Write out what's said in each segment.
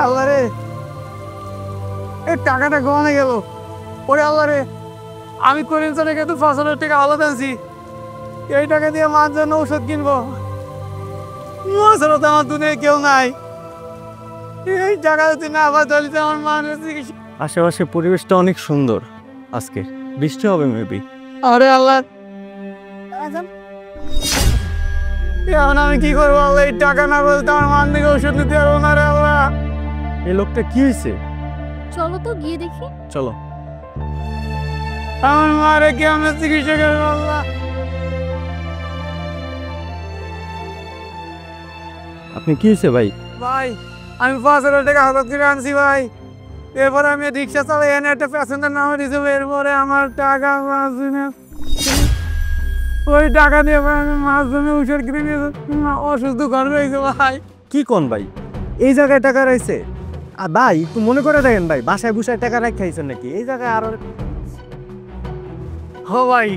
আল্লাহ রে, এই টাকাটা গোয়ানে গেল। ওরে আল্লাহ রে, আমি করিম চালাকে তো 5,000 টাকা আলাদা আনছি। এই টাকা দিয়ে মার জন্য ওষুধ কিনবো। তো আমার দুনিয়ায় কেউ নাই। এই টাকা যদি না পাই তাহলে তো আমার মার চিকিৎসা। আশেপাশে পরিবেশটা অনেক সুন্দর। আজকে বৃষ্টি হবে মেবি। আরে আল্লাহ, এখন আমি কি করবো আল্লাহ? এই টাকা না বলতে আমার মান থেকে ওষুধ নিতে পারবো না রে আল্লাহ। এই লোকটা কি হয়েছে? চলো তো গিয়ে দেখি। চলো। আমার মারে কি আমরা চিকিৎসা করবো আল্লাহ? আপনি কি হয়েছে ভাই? ভাই, আমি 5,000 টাকা হাজার করে আনছি ভাই। এরপরে আমি রিক্সা চালাই, এনে একটা প্যাসেঞ্জার নামে দিয়েছি। এরপরে আমার টাকা ওই টাকা দিয়ে ভাই আমি মাছ ধরে ওষুধ কিনে নিয়ে অসুস্থ ঘর রয়েছে ভাই। কি কোন ভাই, এই জায়গায় টাকা রয়েছে? আর ভাই একটু মনে করে দেখেন ভাই, বাসায় বুসায় টাকা রাখাইছেন নাকি? এই জায়গায় আরো ও ভাই,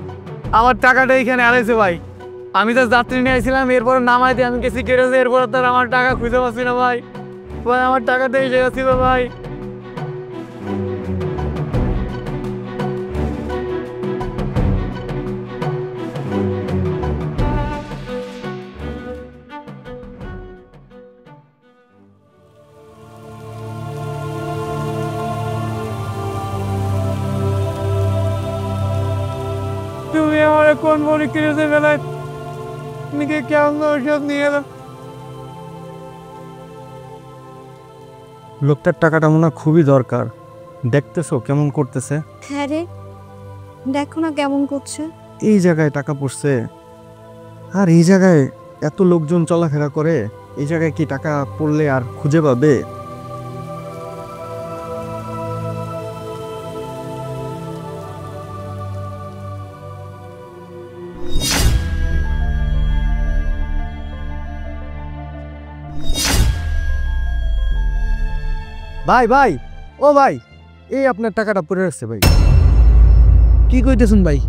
আমার টাকাটা এইখানে আনাইছে ভাই। আমি তো যাত্রী নিয়ে আসছিলাম, এরপরে নামাই দিয়ে আমি গেছি কেটেছে। এরপরে তার আমার টাকা খুঁজে পাচ্ছি না ভাই। ভাই আমার টাকাটা এসে গেছিল ভাই। তুমি আমার কোন বড়ি কিনেছে বেলায় নাকি কেমন ওষুধ নিয়ে এলাম? লোকটার টাকাটা মনে হয় খুবই দরকার। দেখতেছো কেমন করতেছে? হ্যাঁ রে, দেখো না কেমন করছে। এই জায়গায় টাকা পড়ছে, আর এই জায়গায় এত লোকজন চলাফেরা করে, এই জায়গায় কি টাকা পড়লে আর খুঁজে পাবে? ভাই ভাই, ও ভাই, এই আপনার টাকাটা পড়ে আসছে ভাই। কি কইতেছেন ভাই?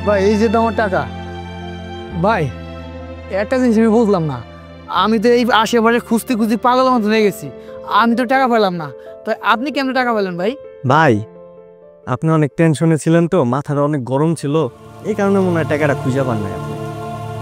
ভাই এই যে তোমার টাকা। ভাই একটা জিনিস আমি বুঝলাম না, আমি তো এই আশেপাশে খুঁজতে খুঁজতে পাগল মতো হয়ে গেছি। আমি তো টাকা পেলাম না, তো আপনি কেমন টাকা পেলেন ভাই? ভাই আপনি অনেক টেনশনে ছিলেন তো, মাথাটা অনেক গরম ছিল, এই কারণে মনে হয় টাকাটা খুঁজে পান নাই আপনি।